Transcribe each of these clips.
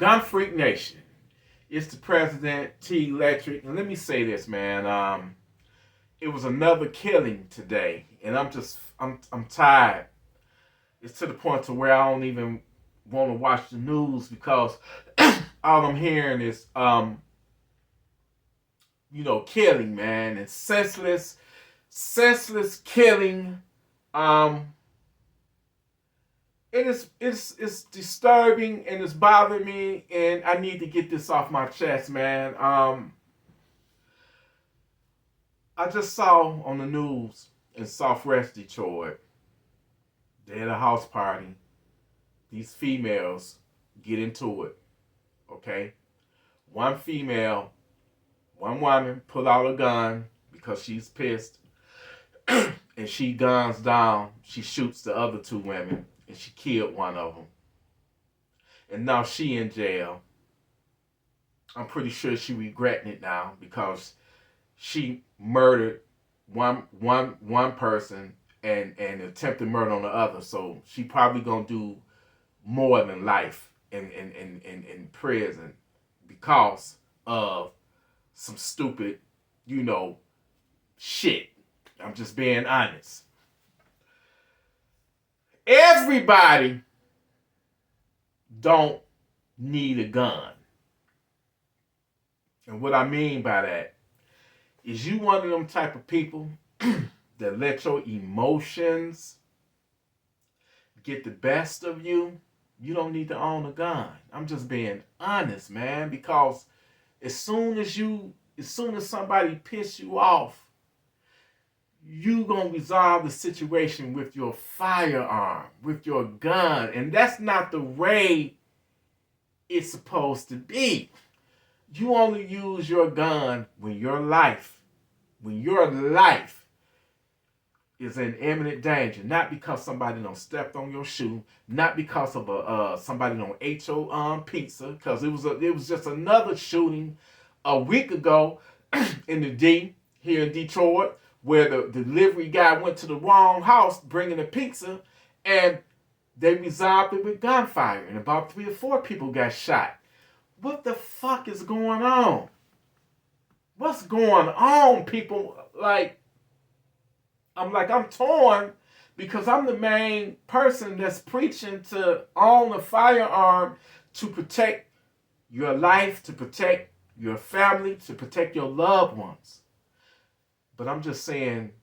Gunfreaknation. It's the President TElectrik, and let me say this, man. It was another killing today, and I'm tired. It's to the point to where I don't even want to watch the news because all I'm hearing is killing, man, and senseless killing. Um, it's disturbing and it's bothering me, and I need to get this off my chest, man. I just saw on the news in Southwest Detroit, they had a house party. These females get into it, okay? One female, one woman pull out a gun because she's pissed, and she guns down. She shoots the other two women, and she killed one of them. And now she in jail. I'm pretty sure she regretting it now because she murdered one person and attempted murder on the other. So she probably gonna do more than life in prison because of some stupid, shit. I'm just being honest. Everybody don't need a gun. And what I mean by that is you one of them type of people that let your emotions get the best of you, you don't need to own a gun. I'm just being honest, man, because as soon as somebody piss you off, you gonna resolve the situation with your firearm, with your gun, and that's not the way it's supposed to be. You only use your gun when your life is in imminent danger, not because somebody done stepped on your shoe, not because of somebody done ate your pizza, because it was just another shooting a week ago in the D here in Detroit, where the delivery guy went to the wrong house bringing a pizza, and they resolved it with gunfire, and about 3 or 4 people got shot. What the fuck is going on? What's going on, people? I'm torn because I'm the main person that's preaching to own a firearm to protect your life, to protect your family, to protect your loved ones. But I'm just saying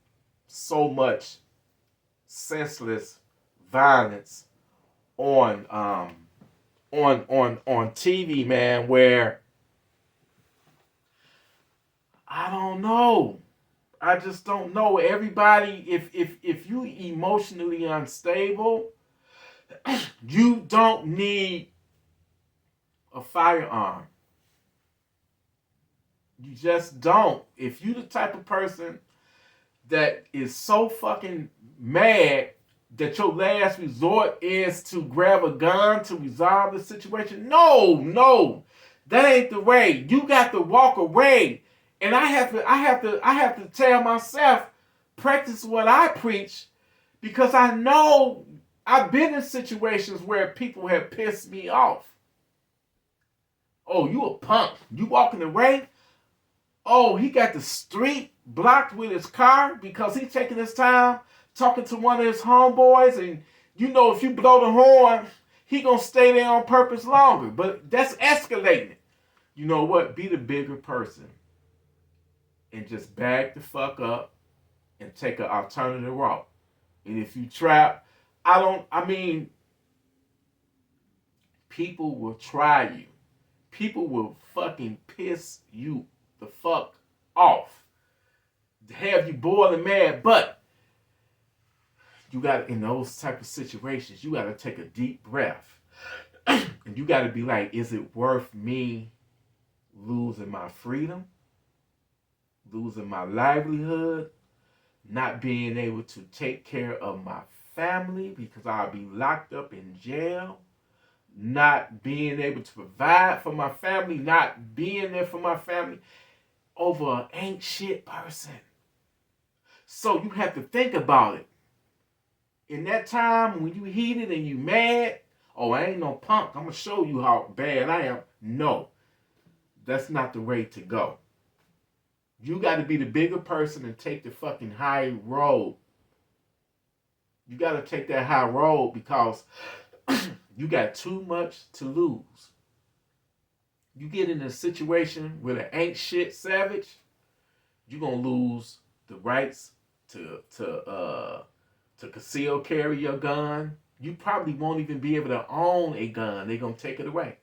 so much senseless violence on TV, man, where I don't know. I just don't know. Everybody, if you emotionally unstable, you don't need a firearm. You just don't. If you the type of person that is so fucking mad that your last resort is to grab a gun to resolve the situation, no, that ain't the way. You got to walk away. And I have to tell myself, practice what I preach, because I know I've been in situations where people have pissed me off. Oh, you a punk. You walking away? Oh, he got the street blocked with his car because he's taking his time talking to one of his homeboys, and if you blow the horn, he gonna stay there on purpose longer. But that's escalating. You know what? Be the bigger person. And just back the fuck up and take an alternative route. And if you trap, people will try you. People will fucking piss you the fuck off. Have you boiling mad, but you got, in those type of situations, you got to take a deep breath. And you got to be like, is it worth me losing my freedom? Losing my livelihood, not being able to take care of my family because I'll be locked up in jail, not being able to provide for my family, not being there for my family over an ain't shit person. So you have to think about it. In that time when you heated and you mad, oh, I ain't no punk. I'm going to show you how bad I am. No, that's not the way to go. You got to be the bigger person and take the fucking high road. You got to take that high road because you got too much to lose. You get in a situation with an ain't shit savage, you're going to lose the rights to conceal carry your gun. You probably won't even be able to own a gun. They're going to take it away.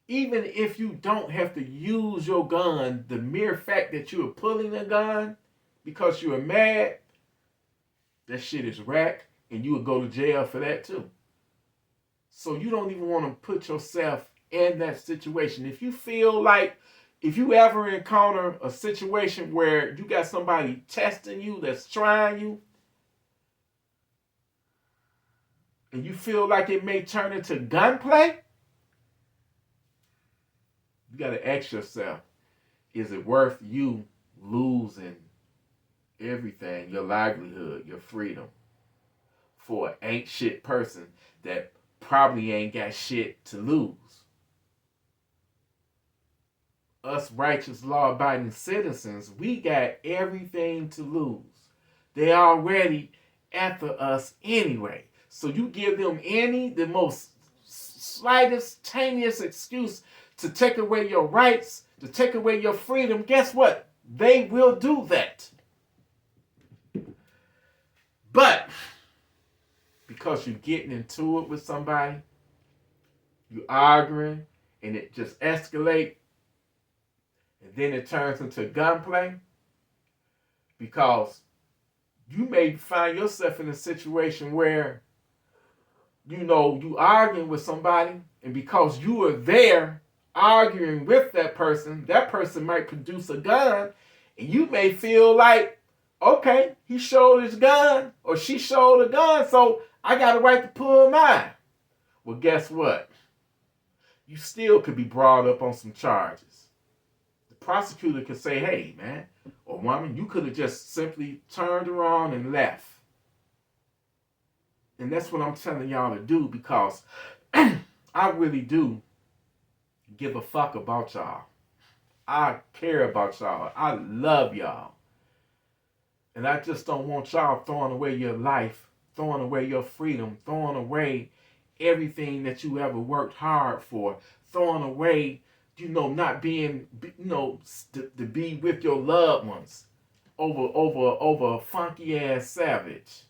Even if you don't have to use your gun, the mere fact that you are pulling a gun because you are mad, that shit is whack, and you would go to jail for that too. So you don't even want to put yourself in that situation. If you feel like, if you ever encounter a situation where you got somebody testing you, that's trying you, and you feel like it may turn into gunplay, you got to ask yourself, is it worth you losing everything, your livelihood, your freedom, for an ain't shit person that probably ain't got shit to lose? Us righteous, law-abiding citizens, we got everything to lose. They already after us anyway. So you give them the most slightest, tiniest excuse to take away your rights, to take away your freedom, guess what? They will do that. But because you're getting into it with somebody, you arguing, and it just escalates, and then it turns into gunplay, because you may find yourself in a situation where, you arguing with somebody, and because you are there arguing with that person might produce a gun, and you may feel like, okay, he showed his gun, or she showed a gun, so I got a right to pull mine. Well, guess what? You still could be brought up on some charges. The prosecutor could say, hey, man, or woman, you could have just simply turned around and left. And that's what I'm telling y'all to do, because I really do give a fuck about y'all. I care about y'all. I love y'all. And I just don't want y'all throwing away your life, throwing away your freedom, throwing away everything that you ever worked hard for, throwing away, not being, to be with your loved ones over a funky ass savage.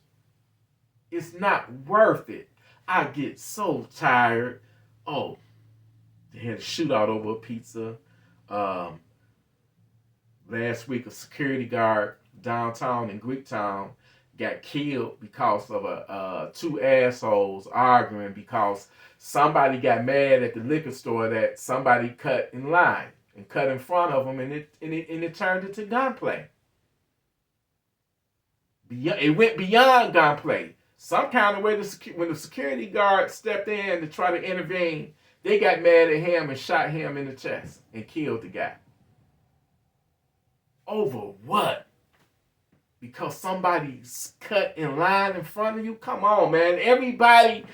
It's not worth it. I get so tired. Oh, they had a shootout over a pizza. Last week, a security guard downtown in Greektown got killed because of two assholes arguing because somebody got mad at the liquor store that somebody cut in line and cut in front of them, and it turned into gunplay. It went beyond gunplay. Some kind of way, when the security guard stepped in to try to intervene, they got mad at him and shot him in the chest and killed the guy. Over what? Because somebody's cut in line in front of you? Come on, man. Everybody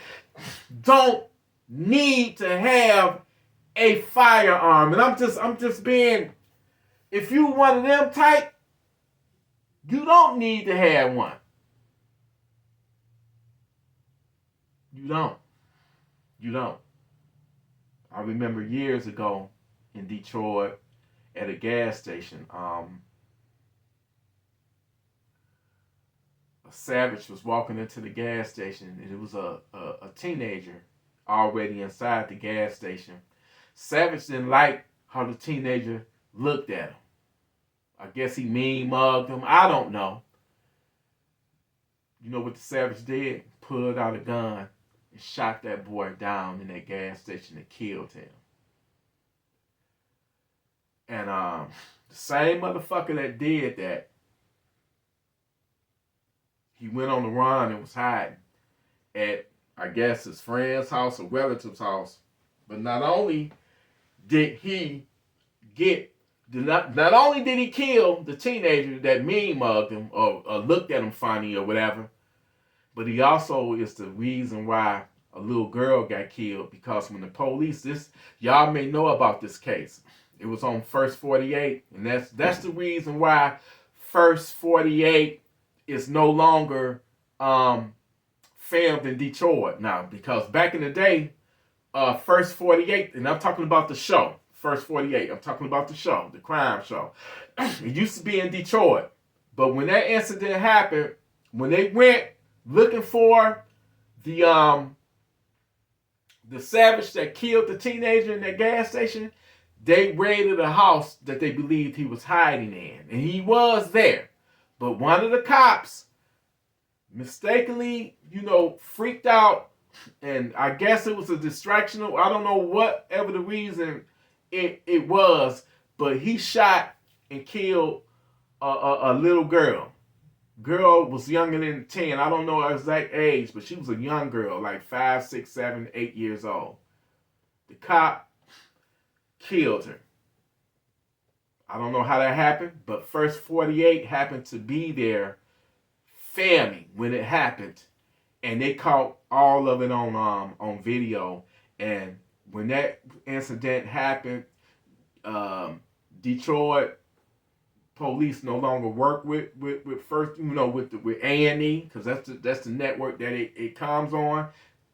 don't need to have a firearm. And I'm just being, if you one of them type, you don't need to have one. You don't. I remember years ago in Detroit at a gas station, a savage was walking into the gas station, and it was a teenager already inside the gas station. Savage didn't like how the teenager looked at him. I guess he mean mugged him. I don't know. You know what the savage did? Pulled out a gun and shot that boy down in that gas station and killed him. And the same motherfucker that did that, he went on the run and was hiding at, I guess, his friend's house or relative's house. But not only did he not only did he kill the teenager that mean mugged him or looked at him funny or whatever, but he also is the reason why a little girl got killed because when the police, this y'all may know about this case. It was on First 48, and that's the reason why First 48 is no longer filmed in Detroit now, because back in the day, First 48, and I'm talking about the show, First 48, I'm talking about the show, the crime show. It used to be in Detroit, but when that incident happened, when they went looking for the savage that killed the teenager in that gas station, they raided a house that they believed he was hiding in, and he was there. But one of the cops mistakenly, freaked out, and I guess it was a distraction. I don't know whatever the reason it was, but he shot and killed a little girl. Girl was younger than 10. I don't know her exact age, but she was a young girl, like 5, 6, 7, 8 years old. The cop killed her. I don't know how that happened, but First 48 happened to be there filming when it happened, and they caught all of it on video. And when that incident happened, Detroit police no longer work with First, with A&E, because that's the network that it comes on.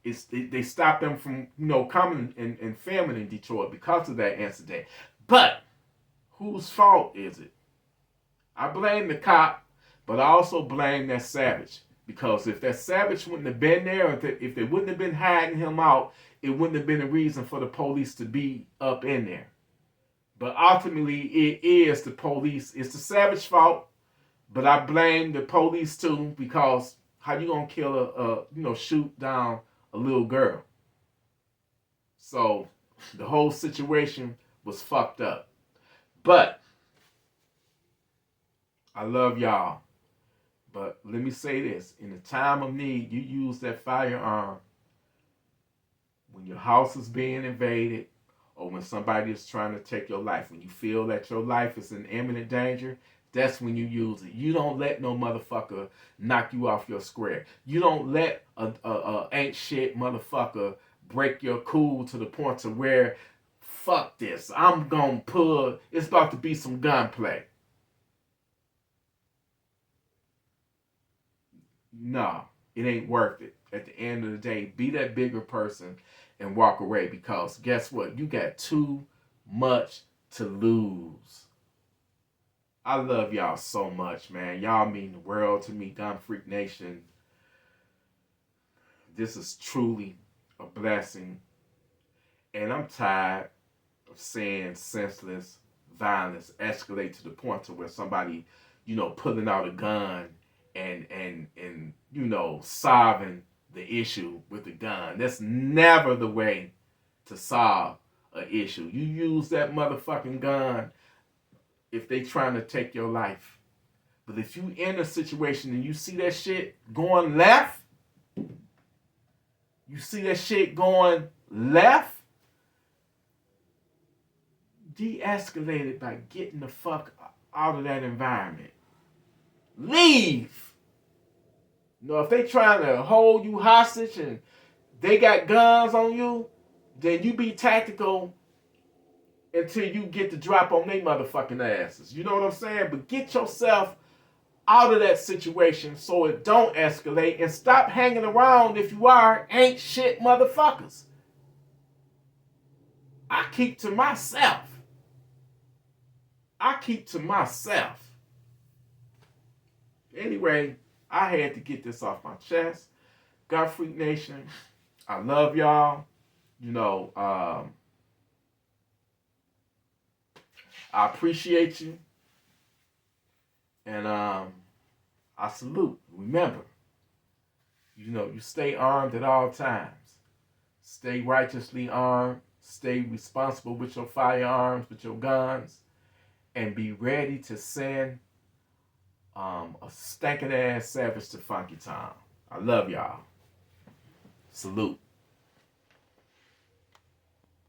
They stopped them from coming and filming in Detroit because of that incident. But whose fault is it? I blame the cop, but I also blame that savage, because if that savage wouldn't have been there, or if they wouldn't have been hiding him out, it wouldn't have been a reason for the police to be up in there. But ultimately, it is the police. It's the savage fault, but I blame the police too, because how you gonna kill shoot down a little girl? So the whole situation was fucked up. But I love y'all. But let me say this: in a time of need, you use that firearm when your house is being invaded, or when somebody is trying to take your life. When you feel that your life is in imminent danger, that's when you use it. You don't let no motherfucker knock you off your square. You don't let a ain't shit motherfucker break your cool to the point to where, fuck this, I'm gonna pull, it's about to be some gunplay. No, it ain't worth it. At the end of the day, be that bigger person and walk away, because guess what? You got too much to lose. I love y'all so much, man. Y'all mean the world to me, Gun Freak Nation. This is truly a blessing. And I'm tired of seeing senseless violence escalate to the point to where somebody, pulling out a gun and solving the issue with the gun. That's never the way to solve an issue. You use that motherfucking gun if they trying to take your life. But if you in a situation and you see that shit going left, de-escalate it by getting the fuck out of that environment. Leave. If they trying to hold you hostage and they got guns on you, then you be tactical until you get the drop on their motherfucking asses. You know what I'm saying? But get yourself out of that situation so it don't escalate, and stop hanging around, if you are, ain't shit motherfuckers. I keep to myself. Anyway, I had to get this off my chest. Gun Freak Nation, I love y'all. I appreciate you. And I salute. Remember, you stay armed at all times. Stay righteously armed. Stay responsible with your firearms, with your guns. And be ready to send a stinking ass savage to Funky Town. I love y'all. Salute.